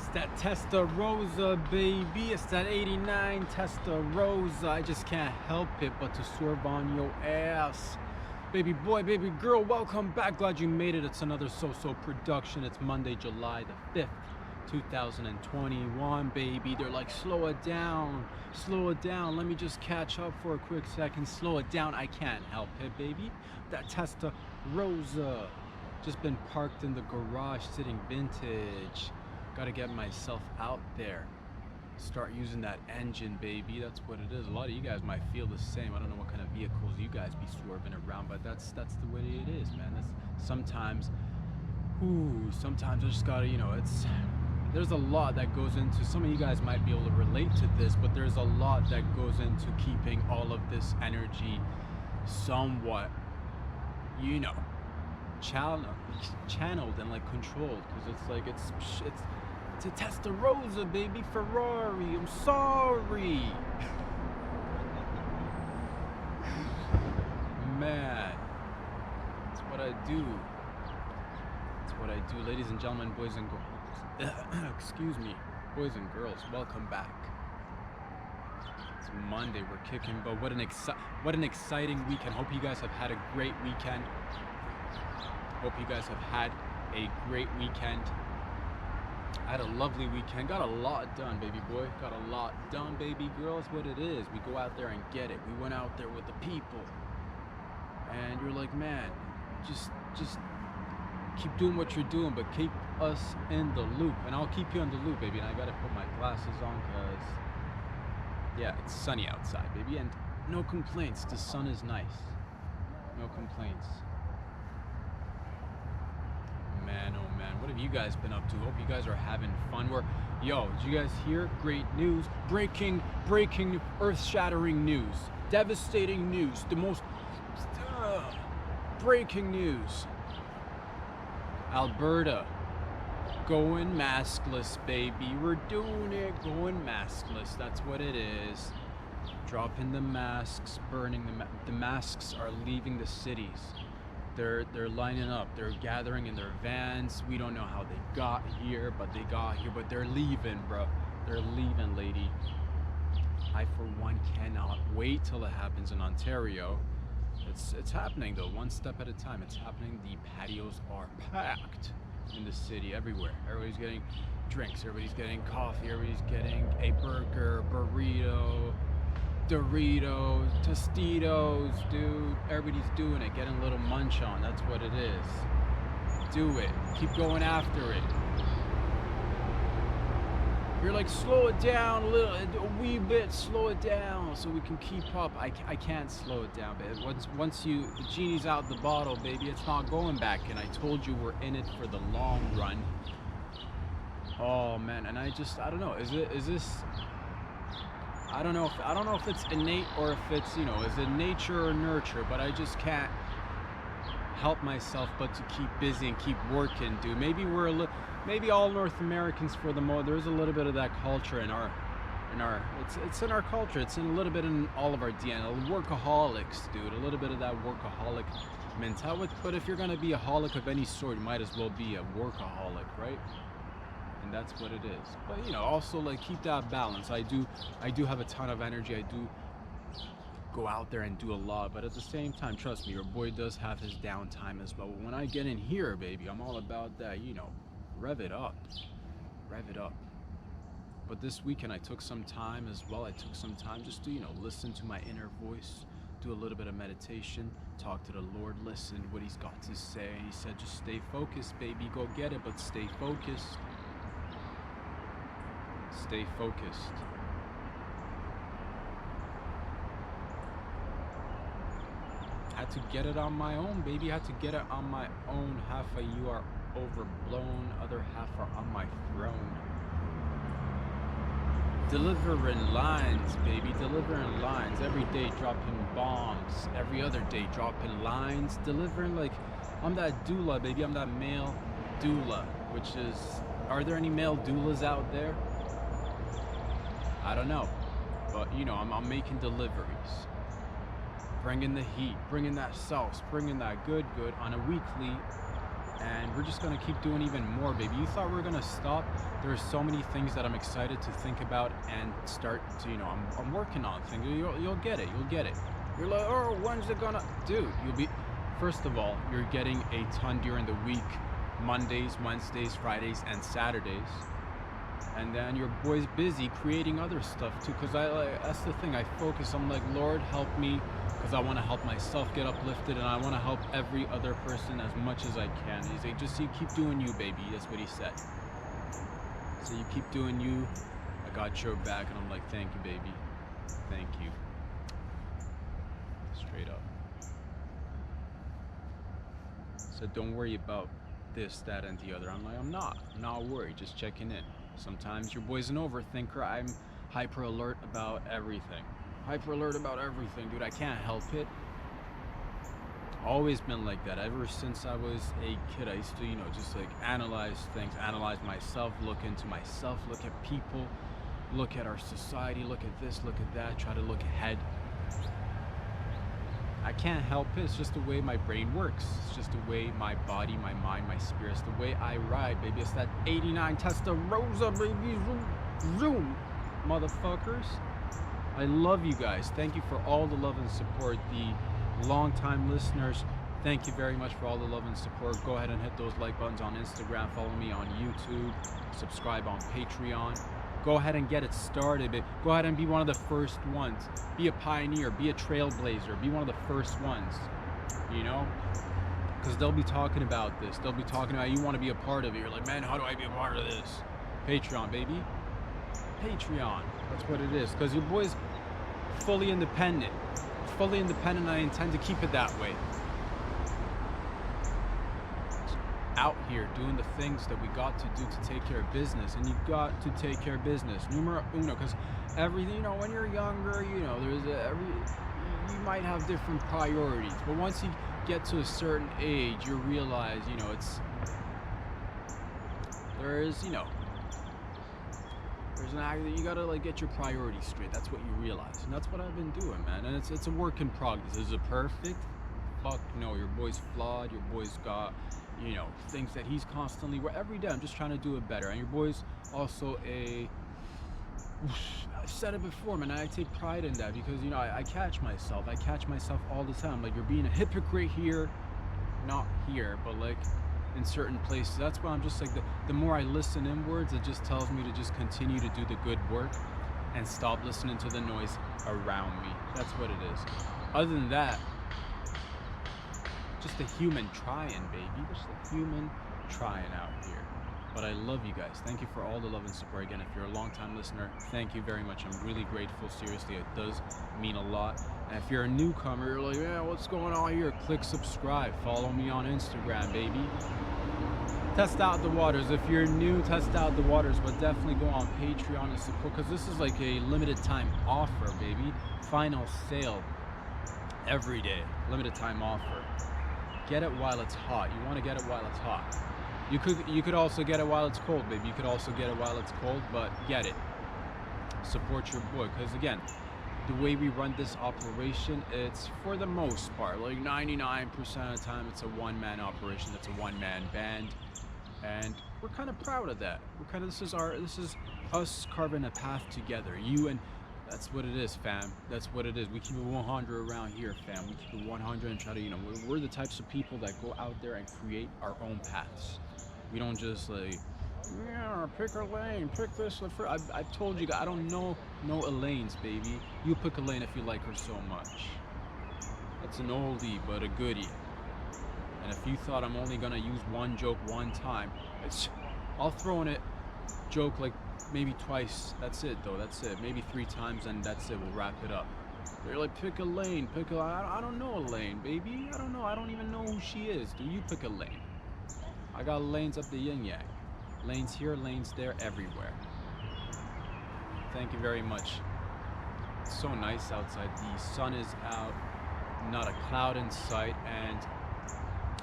It's that Testarossa baby, it's that 89 Testarossa. I just can't help it but to swerve on your ass. Baby boy, baby girl, welcome back. Glad you made it. It's another So-So production. It's Monday, July the 5th, 2021, baby. They're like, slow it down, let me just catch up for a quick second. Slow it down, I can't help it, baby. That Testarossa. Just been parked in the garage, sitting vintage. Gotta get myself out there. Start using that engine, baby. That's what it is. A lot of you guys might feel the same. I don't know what kind of vehicles you guys be swerving around, but that's the way it is, man. That's sometimes I just gotta, there's a lot that goes into, some of you guys might be able to relate to this, but there's a lot that goes into keeping all of this energy somewhat, channeled and like controlled, because it's like it's a Testarossa, baby. Ferrari, I'm sorry. Man, that's what I do. Ladies and gentlemen, boys and girls. Excuse me, boys and girls, welcome back. It's Monday, we're kicking, but what an exciting weekend. Hope you guys have had a great weekend. I had a lovely weekend. Got a lot done, baby boy. Got a lot done, baby girl. That's what it is. We go out there and get it. We went out there with the people. And you're like, man, just keep doing what you're doing, but keep us in the loop. And I'll keep you in the loop, baby. And I gotta put my glasses on because, yeah, it's sunny outside, baby. And no complaints. The sun is nice. No complaints. Man, oh man, what have you guys been up to? Hope you guys are having fun. Did you guys hear? Great news. Breaking, earth-shattering news. Devastating news. The most breaking news. Alberta, going maskless, baby. We're doing it, going maskless. That's what it is. Dropping the masks, burning the masks are leaving the cities. They're lining up. They're gathering in their vans. We don't know how they got here, but they got here. But they're leaving, bro. They're leaving, lady. I, for one, cannot wait till it happens in Ontario. It's happening, though, one step at a time. It's happening. The patios are packed in the city, everywhere. Everybody's getting drinks. Everybody's getting coffee. Everybody's getting a burger, burrito, Doritos, Tostitos, dude. Everybody's doing it, getting a little munch on. That's what it is. Do it. Keep going after it. You're like, slow it down a wee bit, slow it down so we can keep up. I can't slow it down, baby. Once the genie's out the bottle, baby, it's not going back. And I told you we're in it for the long run. Oh man, and I don't know. Is this? I don't know if it's innate or if it's, is it nature or nurture, but I just can't help myself but to keep busy and keep working, dude. Maybe all North Americans, for the most, there's a little bit of that culture it's in our culture. It's in a little bit in all of our DNA. Workaholics, dude. A little bit of that workaholic mentality. But if you're gonna be a holic of any sort, you might as well be a workaholic, right? And that's what it is. But also like keep that balance. I do have a ton of energy. I do go out there and do a lot, but at the same time, trust me, your boy does have his downtime as well. When I get in here, baby, I'm all about that, rev it up. But this weekend I took some time as well. I took some time just to, listen to my inner voice, do a little bit of meditation, talk to the Lord, listen what he's got to say. And he said, just stay focused, baby. Go get it, but stay focused. Stay focused. Had to get it on my own, baby. Had to get it on my own. Half of you are overblown, other half are on my throne. Delivering lines, baby. Delivering lines. Every day dropping bombs. Every other day dropping lines. Delivering, like, I'm that doula, baby. I'm that male doula, which is, are there any male doulas out there? I don't know, but I'm making deliveries, bringing the heat, bringing that sauce, bringing that good on a weekly and we're just gonna keep doing even more, baby. You thought we were gonna stop? There's so many things that I'm excited to think about and start to, I'm working on things. You'll get it. You'll get it. You're like, oh, when's it gonna? Dude, you'll be. First of all, you're getting a ton during the week, Mondays, Wednesdays, Fridays, and Saturdays. And then your boy's busy creating other stuff too, because that's the thing. I focus. I'm like, Lord, help me, because I want to help myself get uplifted, and I want to help every other person as much as I can. He's like, just you keep doing you, baby. That's what he said. So you keep doing you. I got your back, and I'm like, thank you, baby. Thank you. Straight up. So don't worry about this, that, and the other. I'm like, I'm not worried. Just checking in. Sometimes your boy's an overthinker. I'm hyper alert about everything. Hyper alert about everything, dude. I can't help it. Always been like that. Ever since I was a kid, I used to, just like analyze things, analyze myself, look into myself, look at people, look at our society, look at this, look at that, try to look ahead. I can't help it. It's just the way my brain works. It's just the way my body, my mind, my spirit, it's the way I ride, baby. It's that 89 Testarossa, baby. Zoom, zoom, motherfuckers. I love you guys. Thank you for all the love and support. The long-time listeners, thank you very much for all the love and support. Go ahead and hit those like buttons on Instagram. Follow me on YouTube. Subscribe on Patreon. Go ahead and get it started. Go ahead and be one of the first ones. Be a pioneer. Be a trailblazer. Be one of the first ones. Because they'll be talking about this. They'll be talking about, you want to be a part of it. You're like, man, how do I be a part of this? Patreon, baby. Patreon. That's what it is. Because your boy's fully independent. Fully independent, and I intend to keep it that way. Out here doing the things that we got to do to take care of business, and you got to take care of business numero uno, because everything, when you're younger, you might have different priorities, but once you get to a certain age, you realize, there's an act that you gotta get your priorities straight. That's what you realize, and that's what I've been doing, man. And it's a work in progress. Is it perfect? Fuck no. Your boy's flawed. Your boy's got things that he's constantly, every day I'm just trying to do it better. And your boy's also I've said it before, man, I take pride in that, because I catch myself all the time, like, you're being a hypocrite here, not here, but in certain places. That's why I'm just like, the more I listen inwards, it just tells me to just continue to do the good work and stop listening to the noise around me. That's what it is. Other than that, just a human trying, baby. Just a human trying out here. But I love you guys. Thank you for all the love and support. Again, if you're a long-time listener, thank you very much. I'm really grateful. Seriously, it does mean a lot. And if you're a newcomer, you're like, yeah, what's going on here? Click subscribe. Follow me on Instagram, baby. Test out the waters. If you're new, test out the waters. But definitely go on Patreon and support, because this is like a limited time offer, baby. Final sale every day. Limited time offer. Get it while it's hot. You want to get it while it's hot. You could also get it while it's cold, baby. You could also get it while it's cold, but get it. Support your boy, because again, the way we run this operation, it's for the most part, like 99% of the time, it's a one-man operation. It's a one-man band, and we're kind of proud of that. This is us carving a path together. You and that's what it is, fam. That's what it is. We keep it 100 around here, fam. We keep it 100 and try to, we're the types of people that go out there and create our own paths. We don't just pick a lane, pick this. I've told you, I don't know Elaine's, baby. You pick Elaine if you like her so much. That's an oldie, but a goodie. And if you thought I'm only gonna use one joke one time, I'll throw in a joke maybe twice. That's it, though. That's it. Maybe 3 times, and that's it. We'll wrap it up. They're like, pick a lane. I don't know Elaine, baby. I don't know. I don't even know who she is. Do you pick a lane? I got lanes up the yin-yang. Lanes here, lanes there, everywhere. Thank you very much. It's so nice outside. The sun is out. Not a cloud in sight. And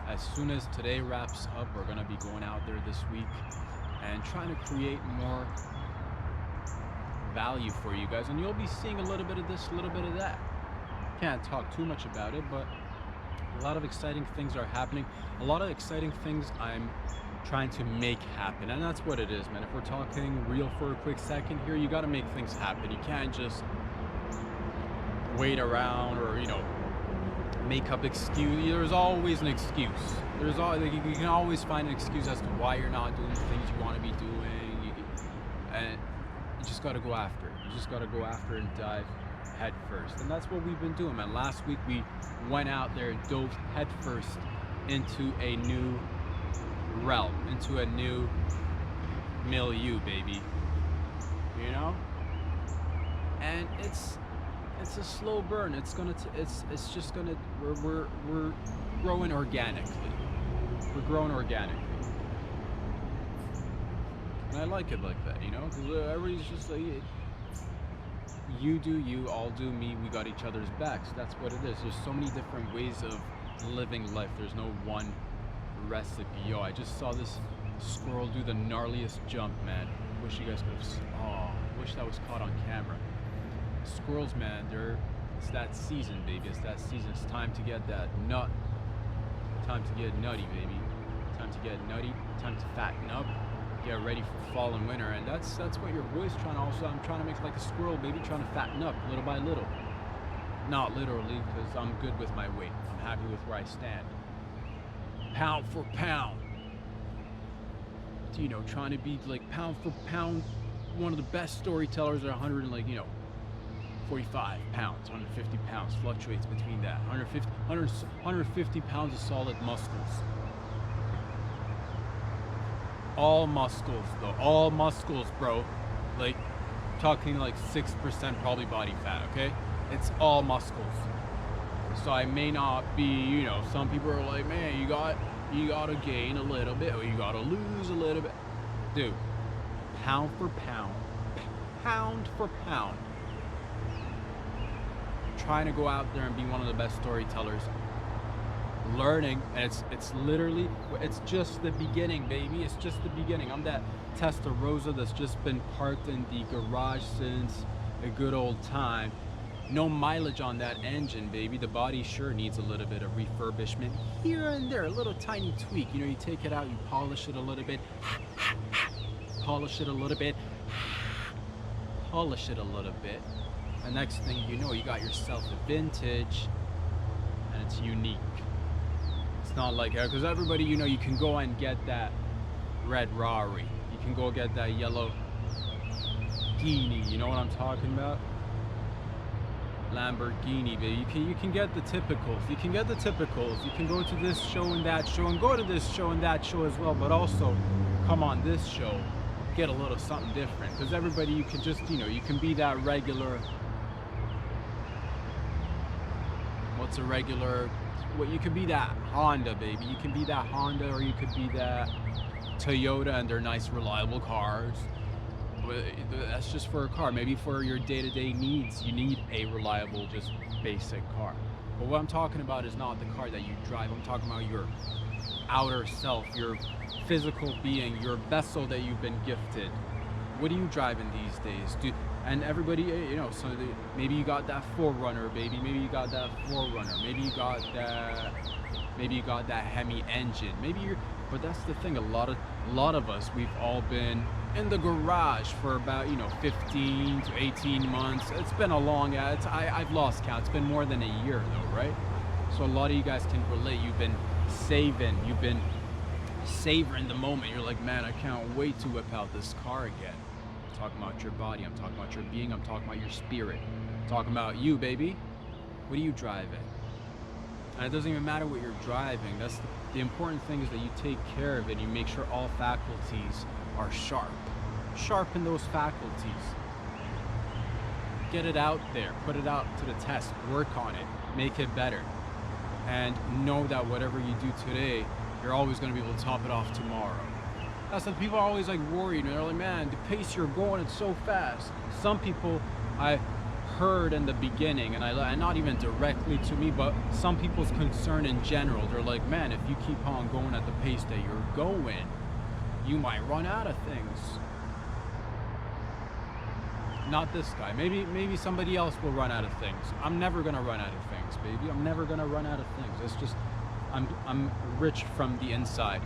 as soon as today wraps up, we're going to be going out there this week and trying to create more value for you guys, and you'll be seeing a little bit of this, a little bit of that. Can't talk too much about it, but A lot of exciting things are happening. A lot of exciting things I'm trying to make happen, and that's what it is, man. If we're talking real for a quick second here, you got to make things happen. You can't just wait around or make up excuse. There's always an excuse. There's you can always find an excuse as to why you're not doing the things you want to be doing, and you just got to go after it. You just got to go after it and dive head first, and that's what we've been doing, man. Last week we went out there and dove head first into a new realm, into a new milieu, baby. And it's a slow burn. It's just gonna we're growing organically. We're growing organically, and I like it like that, because everybody's just like, you do you, I'll do me. We got each other's backs. That's what it is. There's so many different ways of living life. There's no one recipe. Yo, I just saw this squirrel do the gnarliest jump, man. Wish you guys could have. Wish that was caught on camera. Squirrels, man, it's that season, baby. It's that season. It's time to get that nut. Time to get nutty, baby. Time to get nutty. Time to fatten up. Get ready for fall and winter, and that's what your boy's trying to also. I'm trying to make like a squirrel, baby. Trying to fatten up little by little. Not literally, because I'm good with my weight. I'm happy with where I stand. Pound for pound. Trying to be like pound for pound one of the best storytellers at 45 pounds, 150 pounds, fluctuates between that. 150 pounds of solid muscles. All muscles, though. All muscles, bro. Like, talking like 6% probably body fat, okay? It's all muscles. So I may not be, some people are like, man, you gotta gain a little bit, or you gotta lose a little bit. Dude, pound for pound, trying to go out there and be one of the best storytellers, learning, and it's literally, it's just the beginning, baby. It's just the beginning. I'm that Testarossa that's just been parked in the garage since a good old time. No mileage on that engine, baby. The body sure needs a little bit of refurbishment here and there, a little tiny tweak. You take it out, you polish it a little bit, polish it a little bit, polish it a little bit. And next thing you know, you got yourself a vintage, and it's unique. It's not like, because everybody, you can go and get that red Rari. You can go get that yellow Lamborghini. You know what I'm talking about? Lamborghini, baby. You can get the typicals. You can get the typicals. You can go to this show and that show, and go to this show and that show as well. But also, come on this show, get a little something different. Because everybody, you can just, you can be that regular. What's a regular? You could be that Honda, baby. You can be that Honda, or you could be that Toyota and their nice, reliable cars. That's just for a car. Maybe for your day-to-day needs, you need a reliable, just basic car. But what I'm talking about is not the car that you drive. I'm talking about your outer self, your physical being, your vessel that you've been gifted. What are you driving these days? And everybody, so maybe you got that 4Runner, baby. Maybe you got that 4Runner. Maybe you got that Hemi engine. But that's the thing. A lot of us, we've all been in the garage for about 15 to 18 months. It's been a long. I've lost count. It's been more than a year though, right? So a lot of you guys can relate. You've been saving. You've been savoring the moment. You're like, man, I can't wait to whip out this car again. I'm talking about your body. I'm talking about your being. I'm talking about your spirit. I'm talking about you, baby. What are you driving? And it doesn't even matter what you're driving. That's the important thing, is that you take care of it. You make sure all faculties are sharp. Sharpen those faculties. Get it out there. Put it out to the test. Work on it. Make it better. And know that whatever you do today, you're always going to be able to top it off tomorrow. That's what people are always like worried. They're like, man, the pace you're going, it's so fast. Some people I heard in the beginning, and not even directly to me, but some people's concern in general. They're like, man, if you keep on going at the pace that you're going, you might run out of things. Not this guy. Maybe somebody else will run out of things. I'm never gonna run out of things, baby. I'm never gonna run out of things. I'm rich from the inside.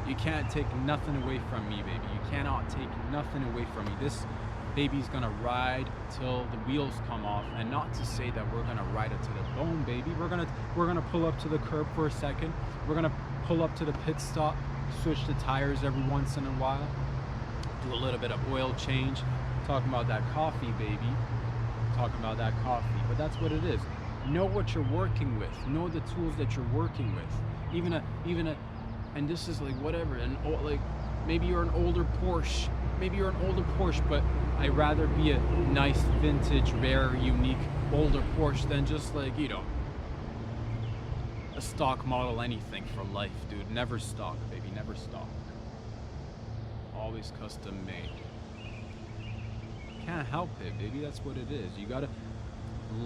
You can't take nothing away from me, baby. You cannot take nothing away from me. This baby's gonna ride till the wheels come off, and not to say that we're gonna ride it to the bone, baby. We're gonna pull up to the curb for a second. We're gonna pull up to the pit stop, switch the tires every once in a while, do a little bit of oil change. Talking about that coffee, baby. Talking about that coffee. But that's what it is. Know what you're working with. Know the tools that you're working with. Even a, and this is like whatever. And like maybe you're an older Porsche. Maybe you're an older Porsche, but I'd rather be a nice, vintage, rare, unique, older Porsche than just like, you know, a stock model anything for life, dude. Never stock, baby. Never stock. Always custom made. Can't help it, baby. That's what it is. You gotta.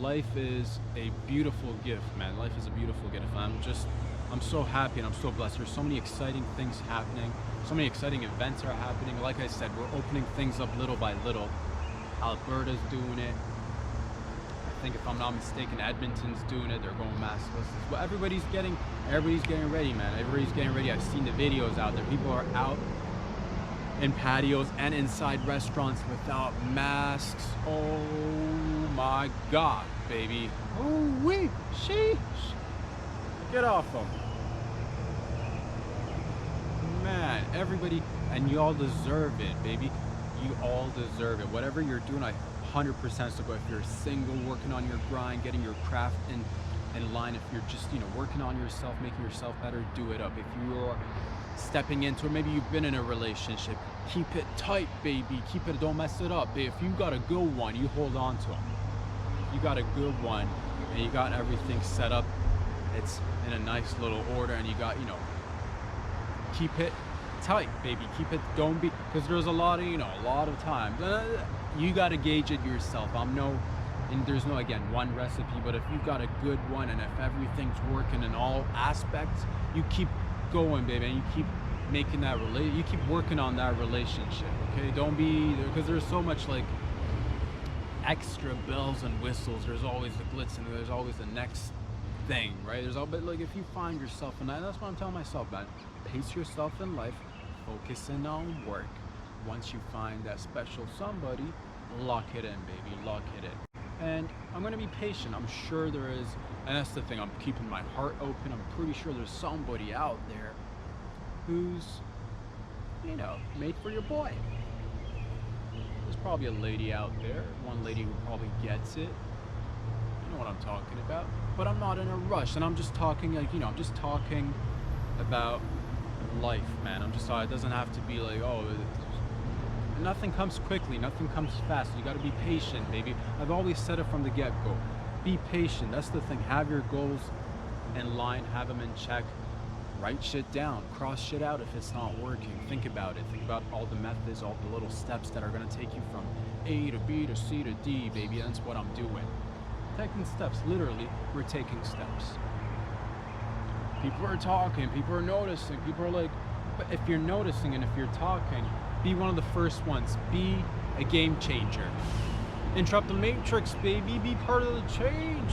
Life is a beautiful gift, man. Life is a beautiful gift. I'm so happy and I'm so blessed. There's so many exciting things happening. So many exciting events are happening. Like I said, we're opening things up little by little. Alberta's doing it. I think if I'm not mistaken, Edmonton's doing it. They're going maskless. Well, everybody's getting ready, man. Everybody's getting ready. I've seen the videos out there. People are out in patios and inside restaurants without masks. Oh my God, baby. Oh wee, sheesh. Get off them. Man, everybody, and you all deserve it, baby. You all deserve it. Whatever you're doing, I 100% support. If you're single, working on your grind, getting your craft in line, if you're just, you know, working on yourself, making yourself better, do it up. If you're stepping into, or maybe you've been in a relationship, keep it tight, baby. Keep it, don't mess it up. If you got a good one, you hold on to them. If you got a good one and you got everything set up, it's in a nice little order, and you got, you know, keep it tight, baby. Keep it, don't be, because there's a lot of, you know, a lot of times you got to gauge it yourself. And there's no, again, one recipe, but if you've got a good one and if everything's working in all aspects, you keep going, baby, and you keep making that you keep working on that relationship. Okay, don't be, because there's so much like extra bells and whistles. There's always the glitz and there's always the next thing, right? There's all, but like if you find yourself, and that's what I'm telling myself, man, pace yourself in life, focusing on work. Once you find that special somebody, lock it in, baby, lock it in. And I'm gonna be patient. I'm sure there is, and that's the thing, I'm keeping my heart open. I'm pretty sure there's somebody out there who's, you know, made for your boy. There's probably a lady out there, one lady who probably gets it. You know what I'm talking about. But I'm not in a rush, and I'm just talking, like, you know, I'm just talking about life, man. I'm just, it doesn't have to be like, oh, nothing comes quickly, nothing comes fast. You got to be patient, baby. I've always said it from the get-go. Be patient. That's the thing. Have your goals in line, have them in check. Write shit down, cross shit out if it's not working. Think about it. Think about all the methods, all the little steps that are going to take you from A to B to C to D, baby. That's what I'm doing. Taking steps. Literally, we're taking steps. People are talking, people are noticing, people are like, but if you're noticing and if you're talking, be one of the first ones. Be a game changer. Interrupt the matrix, baby. Be part of the change.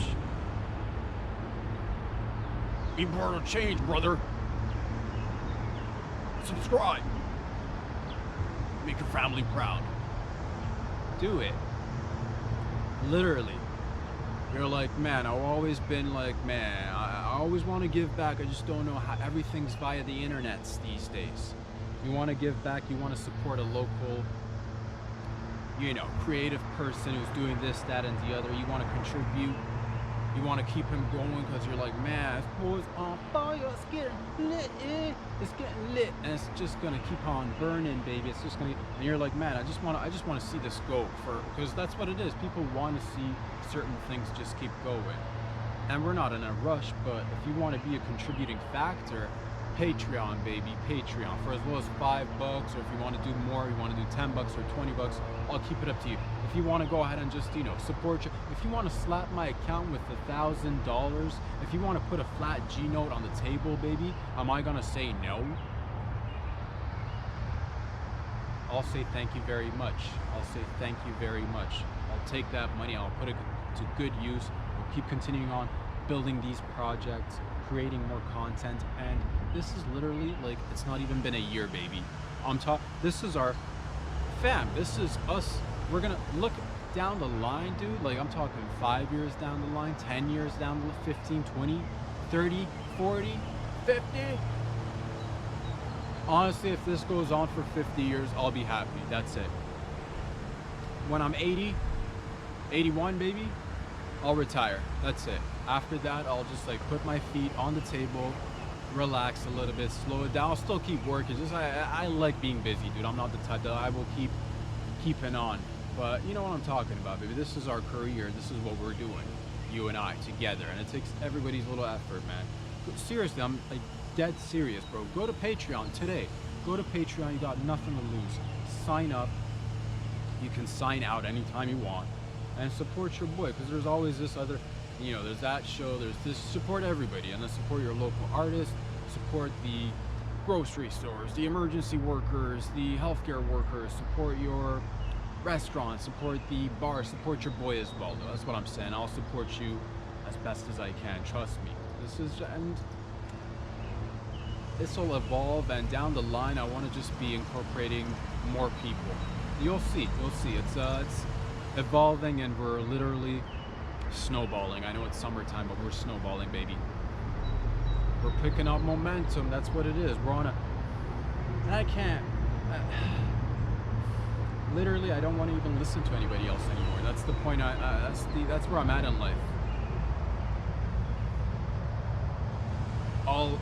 Be part of the change, brother. Subscribe. Make your family proud. Do it. Literally. You're like, man, I've always been like, man, I always want to give back. I just don't know how. Everything's via the internet these days. You want to give back. You want to support a local, you know, creative person who's doing this, that, and the other. You want to contribute. You want to keep him going because you're like, man, this boy's on fire. It's getting lit. It's getting lit, and it's just gonna keep on burning, baby. It's just gonna. And you're like, man, I just want to see this go for, because that's what it is. People want to see certain things just keep going, and we're not in a rush. But if you want to be a contributing factor, Patreon, baby, Patreon, for as low as $5, or if you want to do more, you want to do $10 or $20, I'll keep it up to you. If you want to go ahead and just, you know, support you, if you want to slap my account with $1,000, if you want to put a flat G note on the table, baby, am I gonna say no? I'll say thank you very much. I'll say thank you very much. I'll take that money, I'll put it to good use. We'll keep continuing on building these projects, creating more content, and this is literally like, it's not even been a year, baby. This is our fam. This is us. We're gonna look down the line, dude. Like, I'm talking 5 years down the line, 10 years down the line, 15, 20, 30, 40, 50. Honestly, if this goes on for 50 years, I'll be happy. That's it. When I'm 80, 81, baby, I'll retire. That's it. After that, I'll just like put my feet on the table, relax a little bit, slow it down. I'll still keep working. Just I like being busy, dude. I'm not the type that I will keep keeping on. But you know what I'm talking about, baby. This is our career. This is what we're doing, you and I together, and it takes everybody's little effort, man. Seriously, I'm like dead serious, bro. Go to Patreon today. Go to Patreon. You got nothing to lose. Sign up. You can sign out anytime you want, and support your boy, because there's always this other, you know, there's that show, there's this. Support everybody, and then support your local artists, support the grocery stores, the emergency workers, the healthcare workers, support your restaurants, support the bar, support your boy as well, though. That's what I'm saying. I'll support you as best as I can, trust me. This is, and this will evolve, and down the line I want to just be incorporating more people. You'll see. It's evolving, and we're literally snowballing. I know it's summertime, but we're snowballing, baby. We're picking up momentum. That's what it is. We're on a, and I can't, literally, I don't want to even listen to anybody else anymore. That's the point. That's where I'm at in life. I'll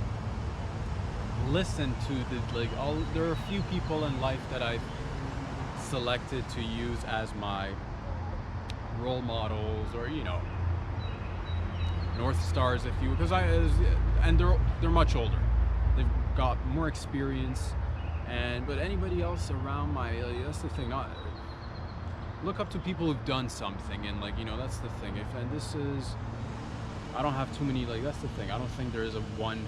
listen to there are a few people in life that I've selected to use as my role models, or, you know, North Stars, if you, because and they're much older. They've got more experience, but anybody else around that's the thing. Look up to people who've done something, and like, you know, that's the thing. I don't have too many, like, that's the thing. I don't think there is a one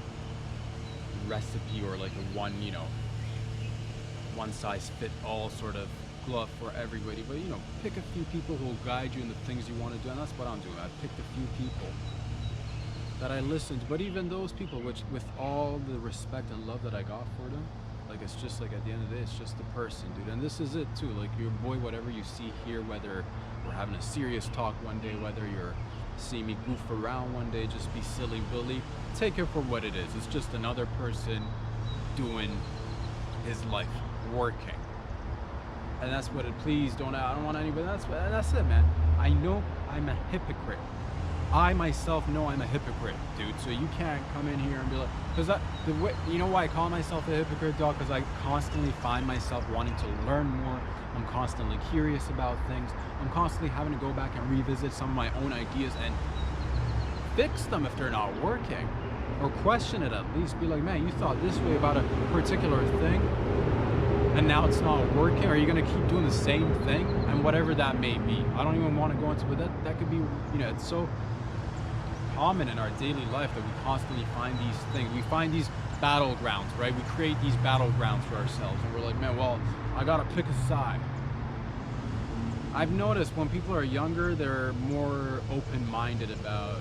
recipe, or like a one, you know, one size fit all sort of glove for everybody. But, you know, pick a few people who will guide you in the things you want to do, and that's what I'm doing. I picked a few people that I listened to, but even those people, which, with all the respect and love that I got for them, like, it's just like, at the end of the day, it's just the person, dude. And this is it too. Like, your boy, whatever you see here, whether we're having a serious talk one day, whether you're seeing me goof around one day, just be silly Willy, take it for what it is. It's just another person doing his life, working. And that's what it, please don't, I don't want anybody, that's it, man. I know I'm a hypocrite. I myself know I'm a hypocrite, dude. So you can't come in here and be like, because you know why I call myself a hypocrite, dog? Because I constantly find myself wanting to learn more. I'm constantly curious about things. I'm constantly having to go back and revisit some of my own ideas and fix them if they're not working, or question it at least. Be like, man, you thought this way about a particular thing, and now it's not working. Are you going to keep doing the same thing? And whatever that may be. I don't even want to go into, but that could be, you know, it's so common in our daily life that we constantly find these things. We find these battlegrounds, right? We create these battlegrounds for ourselves, and we're like, man, well, I gotta pick a side. I've noticed when people are younger, they're more open-minded about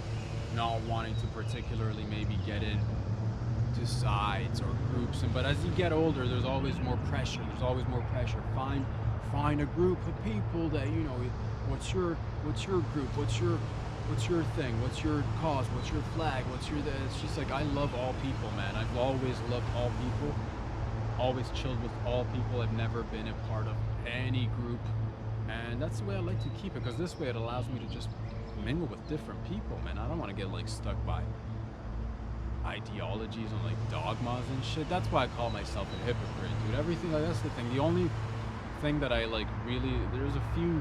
not wanting to particularly maybe get into sides or groups, but as you get older, there's always more pressure. Find a group of people that, you know, what's your group, what's your thing, what's your cause, what's your flag, it's just like, I love all people, man. I've always loved all people, always chilled with all people. I've never been a part of any group, and that's the way I like to keep it, because this way it allows me to just mingle with different people, man. I don't want to get like stuck by ideologies and like dogmas and shit. That's why I call myself a hypocrite, dude. Everything, like, that's the thing. The only thing that I like really, there's a few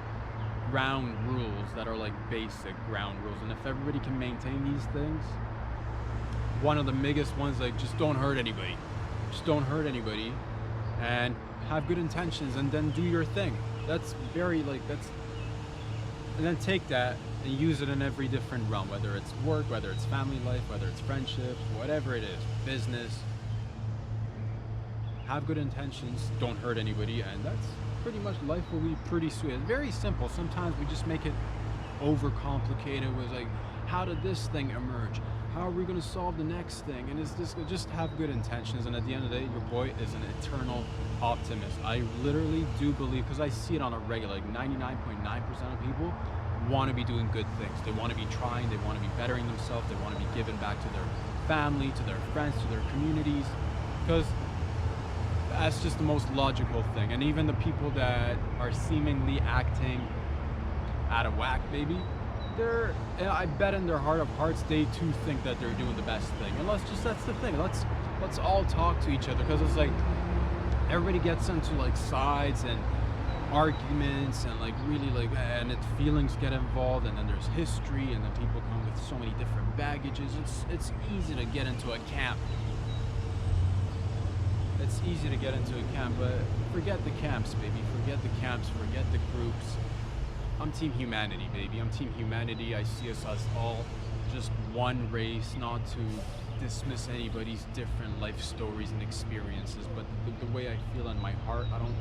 ground rules that are like basic ground rules, and if everybody can maintain these things, one of the biggest ones, like, just don't hurt anybody, and have good intentions, and then do your thing. That's very, like, and then take that and use it in every different realm, whether it's work, whether it's family life, whether it's friendships, whatever it is, business. Have good intentions, don't hurt anybody, and that's pretty much, life will be pretty sweet. It's very simple. Sometimes we just make it overcomplicated with like, how did this thing emerge? How are we going to solve the next thing? And it's just have good intentions. And at the end of the day, your boy is an eternal optimist. I literally do believe, because I see it on a regular, like 99.9% of people want to be doing good things. They want to be trying, they want to be bettering themselves, they want to be giving back to their family, to their friends, to their communities, because that's just the most logical thing. And even the people that are seemingly acting out of whack, baby, I bet in their heart of hearts, they too think that they're doing the best thing. And that's the thing. Let's all talk to each other, because it's like everybody gets into like sides and arguments and like really like, and feelings get involved, and then there's history, and then people come with so many different baggages. It's easy to get into a camp. It's easy to get into a camp, but forget the camps, baby. Forget the camps. Forget the groups. I'm Team Humanity, baby. I'm Team Humanity. I see us as all just one race, not to dismiss anybody's different life stories and experiences, but the way I feel in my heart, I don't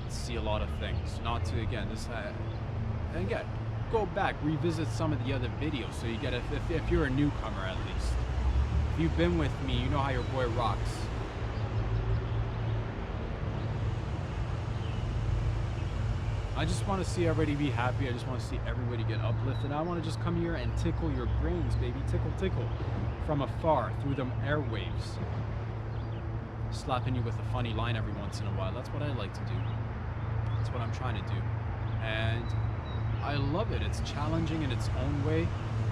see a lot of things. Not to, again, and again, go back, revisit some of the other videos, so you get, if you're a newcomer at least. If you've been with me, you know how your boy rocks. I just want to see everybody be happy. I just want to see everybody get uplifted. I want to just come here and tickle your brains, baby. Tickle from afar through the airwaves. Slapping you with a funny line every once in a while. That's what I like to do. That's what I'm trying to do. And I love it. It's challenging in its own way,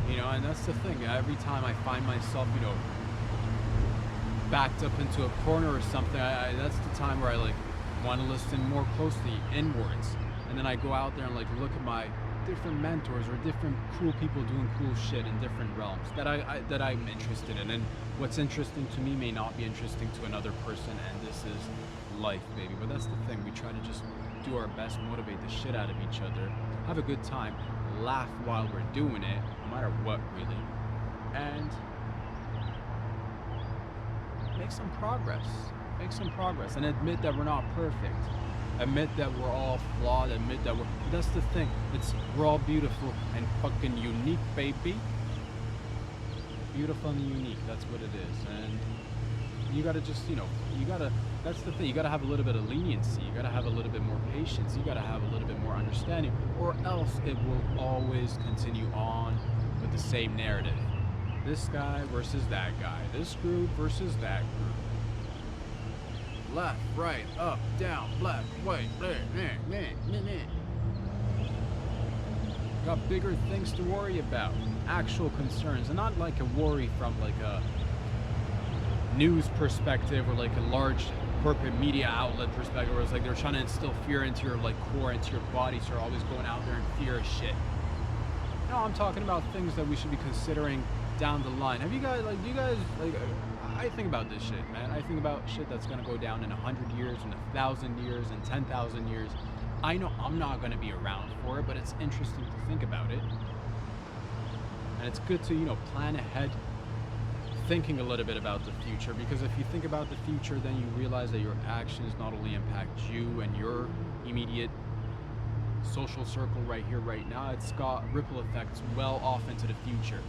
you know, and that's the thing. Every time I find myself, you know, backed up into a corner or something, that's the time where I like want to listen more closely inwards. And then I go out there and like look at my different mentors or different cool people doing cool shit in different realms that I'm interested in. And what's interesting to me may not be interesting to another person, and this is life, baby. But that's the thing. We try to just do our best, motivate the shit out of each other, have a good time, laugh while we're doing it, no matter what, really. And make some progress. Make some progress and admit that we're not perfect. Admit that we're all flawed, admit that that's the thing. We're all beautiful and fucking unique, baby. Beautiful and unique, that's what it is. And you gotta just, you know, that's the thing, you gotta have a little bit of leniency, you gotta have a little bit more patience, you gotta have a little bit more understanding, or else it will always continue on with the same narrative. This guy versus that guy, this group versus that group. Left, right, up, down, left, right, got bigger things to worry about, actual concerns, and not like a worry from like a news perspective or like a large corporate media outlet perspective, where it's like they're trying to instill fear into your like core, into your body, so you're always going out there in fear of shit. No, I'm talking about things that we should be considering down the line. Have you guys, like, do you guys, like, I think about this shit, man. I think about shit that's gonna go down in 100 years, in 1,000 years, in 10,000 years. I know I'm not gonna be around for it, but it's interesting to think about it. And it's good to, you know, plan ahead, thinking a little bit about the future, because if you think about the future, then you realize that your actions not only impact you and your immediate social circle right here, right now, it's got ripple effects well off into the future.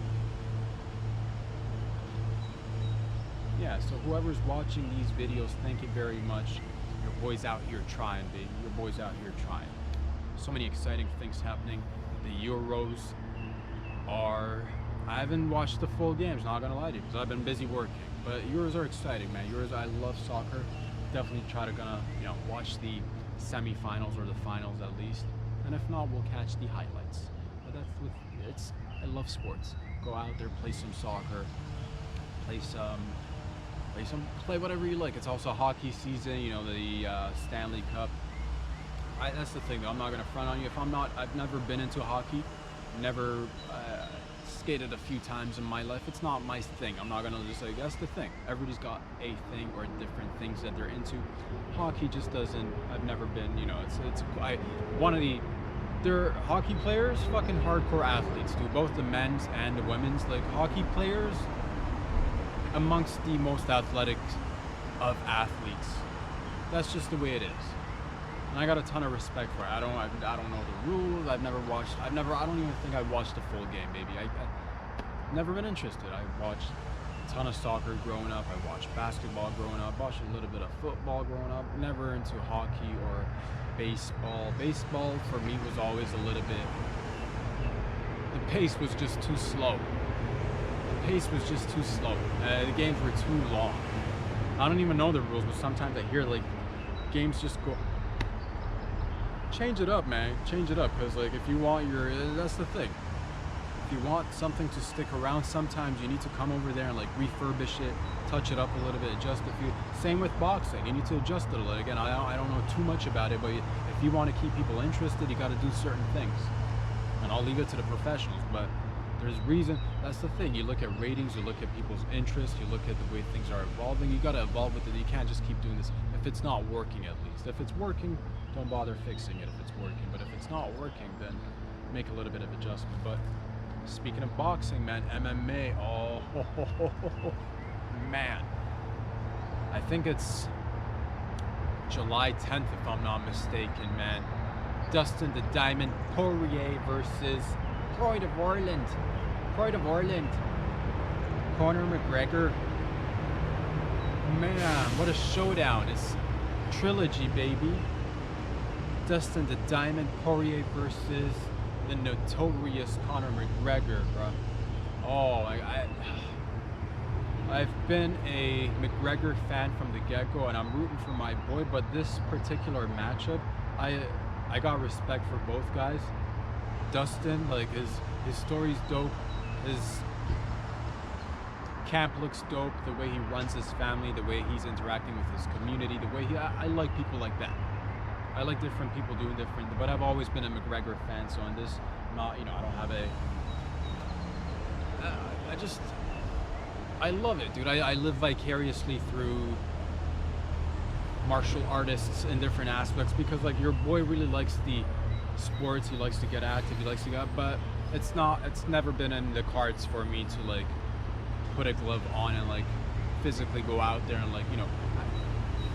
Yeah, so whoever's watching these videos, thank you very much. Your boy's out here trying, baby. Your boy's out here trying. So many exciting things happening. The Euros are... I haven't watched the full games, not gonna lie to you, because I've been busy working. But Euros are exciting, man. Euros, I love soccer. Definitely try to you know, watch the semifinals or the finals at least. And if not, we'll catch the highlights. But that's I love sports. Go out there, play some soccer, play whatever you like. It's also hockey season, you know, the Stanley Cup. That's the thing though, I'm not gonna front on you. I've never been into hockey, never skated a few times in my life. It's not my thing. I'm not gonna just like, that's the thing. Everybody's got a thing or different things that they're into. Hockey just doesn't, I've never been, you know, they're hockey players, fucking hardcore athletes, dude. Both the men's and the women's. Like, hockey players, amongst the most athletic of athletes. That's just the way it is. and I got a ton of respect for it. I don't know the rules. I don't even think I watched the full game, baby. I never been interested. I watched a ton of soccer growing up. I watched basketball growing up. Watched a little bit of football growing up. Never into hockey or baseball. Baseball for me was always a little bit. The pace was just too slow. The games were too long. I don't even know the rules, but sometimes I hear like games just go. Change it up, man. Change it up, because like if you want that's the thing. If you want something to stick around, sometimes you need to come over there and like refurbish it, touch it up a little bit, adjust a few. Same with boxing. You need to adjust it a little. Again, I don't know too much about it, but if you want to keep people interested, you got to do certain things. And I'll leave it to the professionals, but there's reason. That's the thing. You look at ratings, you look at people's interests, you look at the way things are evolving. You got to evolve with it. You can't just keep doing this if it's not working. At least if it's working, don't bother fixing it if it's working. But if it's not working, then make a little bit of adjustment. But speaking of boxing, man, MMA. Oh, man. I think it's July 10th, if I'm not mistaken, man. Dustin the Diamond Poirier versus Pride of Ireland. Conor McGregor. Man, what a showdown. It's trilogy, baby. Dustin the Diamond Poirier versus the notorious Conor McGregor, bro. Oh, I've been a McGregor fan from the get-go, and I'm rooting for my boy, but this particular matchup, I got respect for both guys. Dustin, like his story's dope. His camp looks dope. The way he runs his family, the way he's interacting with his community, the way I like people like that. I like different people doing different, but I've always been a McGregor fan. So in this, I don't have a. I love it, dude. I live vicariously through martial artists in different aspects, because like your boy really likes the sports, he likes to get active, he likes to get, but it's never been in the cards for me to like put a glove on and like physically go out there and like,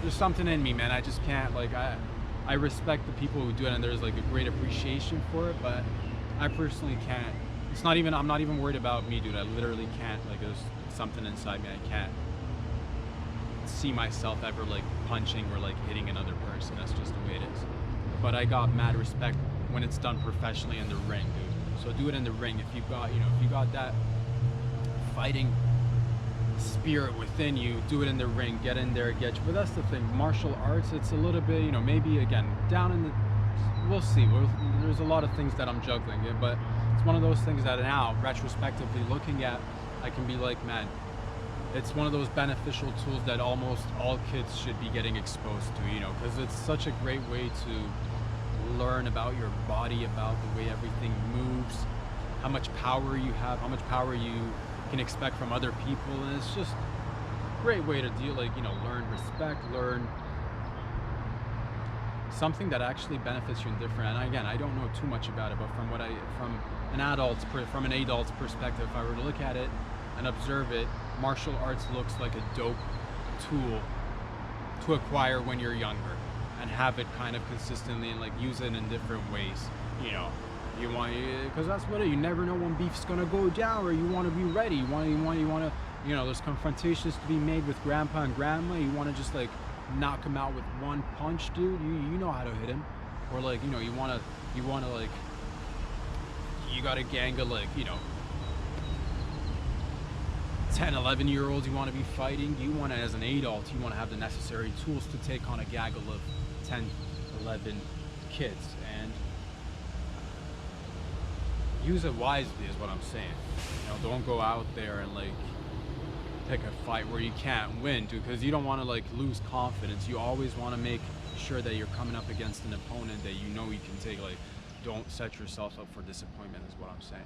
there's something in me, man. I just can't, like, I respect the people who do it, and there's like a great appreciation for it, but I personally can't. I'm not even worried about me, dude. I literally can't, like, there's something inside me. I can't see myself ever like punching or like hitting another person. That's just the way it is. But I got mad respect when it's done professionally in the ring, dude. So do it in the ring. If you got that fighting spirit within you, do it in the ring. Get in there, get you. But that's the thing. Martial arts, it's a little bit, maybe again down in the. We'll see. There's a lot of things that I'm juggling, but it's one of those things that now, retrospectively looking at, I can be like, man, it's one of those beneficial tools that almost all kids should be getting exposed to, because it's such a great way to learn about your body, about the way everything moves, how much power you have, how much power you can expect from other people, and it's just a great way to deal, like, learn respect, learn something that actually benefits you in different. And again, I don't know too much about it, but from an adult's perspective, if I were to look at it and observe it, martial arts looks like a dope tool to acquire when you're younger and have it kind of consistently and like use it in different ways. You want, because that's what you never know when beef's gonna go down, or you want to be ready. You want to, there's confrontations to be made with grandpa and grandma. You want to just like knock him out with one punch, dude. You know how to hit him, or like, you want to like, you got a gang of like, 10, 11-year-olds you want to be fighting. You want to, as an adult, you want to have the necessary tools to take on a gaggle of 10, 11 kids, and use it wisely is what I'm saying. Don't go out there and like pick a fight where you can't win, dude, because you don't want to like lose confidence. You always want to make sure that you're coming up against an opponent that you can take. Like, don't set yourself up for disappointment is what I'm saying.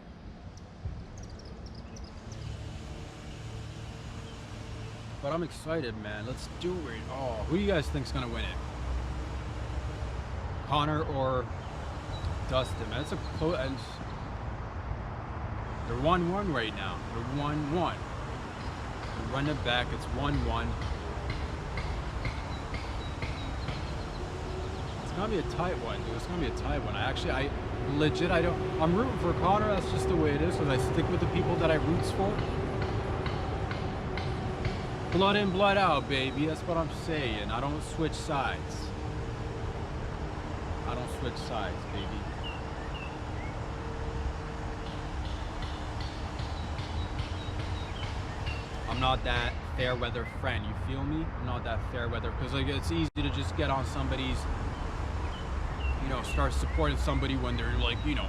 But I'm excited, man. Let's do it. Oh, who do you guys think's gonna win it? Conor or Dustin, man? It's a close. They're 1-1 right now. They're 1-1. Run it back. It's 1-1. It's gonna be a tight one, dude. It's gonna be a tight one. I'm rooting for Connor. That's just the way it is. Because I stick with the people that I roots for. Blood in, blood out, baby. That's what I'm saying. I don't switch sides. I don't switch sides, baby. I'm not that fair weather friend, you feel me? I'm not that fair weather, because like it's easy to just get on somebody's, you know, start supporting somebody when they're like, you know,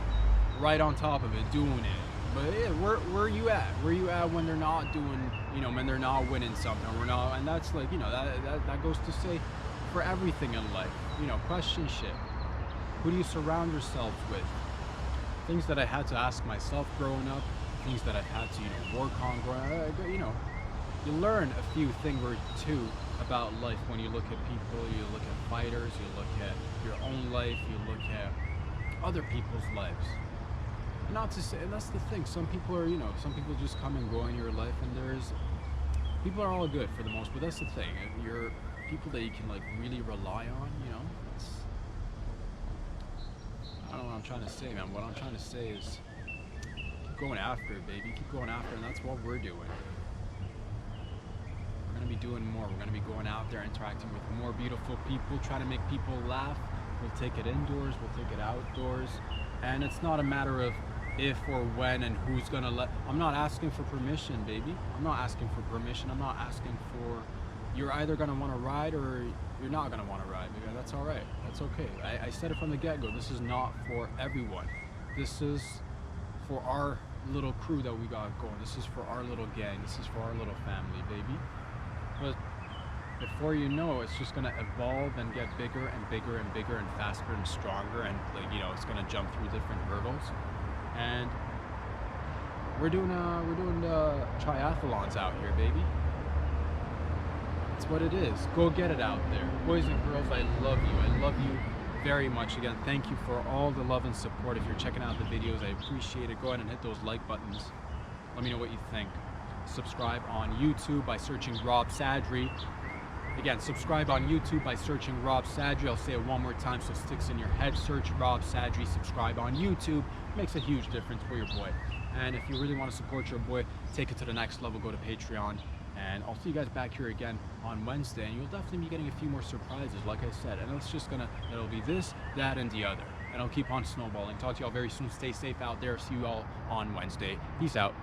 right on top of it, doing it. But yeah, where you at? Where you at when they're not doing, you know, when they're not winning something? We're not, and that's like, you know, that goes to say for everything in life. You know, question shit. Who do you surround yourselves with? Things that I had to ask myself growing up, things that I've had to, you know, work on growing up, you know. You learn a few things or two about life when you look at people, you look at fighters, you look at your own life, you look at other people's lives. And not to say, and that's the thing, some people are, you know, some people just come and go in your life, and people are all good for the most, but that's the thing, if you're people that you can like really rely on, you know, I don't know what I'm trying to say, man. What I'm trying to say is keep going after it, baby, keep going after it, and that's what we're doing. We're going to be doing more. We're going to be going out there, interacting with more beautiful people, trying to make people laugh. We'll take it indoors, we'll take it outdoors. And it's not a matter of if or when and who's going to let. I'm not asking for permission, baby. I'm not asking for permission. I'm not asking for, you're either going to want to ride or you're not going to want to ride. Maybe that's all right. That's okay. I said it from the get-go. This is not for everyone. This is for our little crew that we got going. This is for our little gang. This is for our little family, baby. But before you know, it's just gonna evolve and get bigger and bigger and bigger and faster and stronger, and like, you know, it's gonna jump through different hurdles. And we're doing the triathlons out here, baby. That's what it is. Go get it out there, boys and girls. I love you. I love you very much. Again, thank you for all the love and support. If you're checking out the videos, I appreciate it. Go ahead and hit those like buttons. Let me know what you think. Subscribe on YouTube by searching Rob Sadri. Again, subscribe on YouTube by searching Rob Sadri. I'll say it one more time so it sticks in your head. Search Rob Sadri. Subscribe on YouTube. It makes a huge difference for your boy. And if you really want to support your boy, take it to the next level, go to Patreon. And I'll see you guys back here again on Wednesday. And you'll definitely be getting a few more surprises, like I said. And it'll be this, that, and the other. And I'll keep on snowballing. Talk to y'all very soon. Stay safe out there. See you all on Wednesday. Peace out.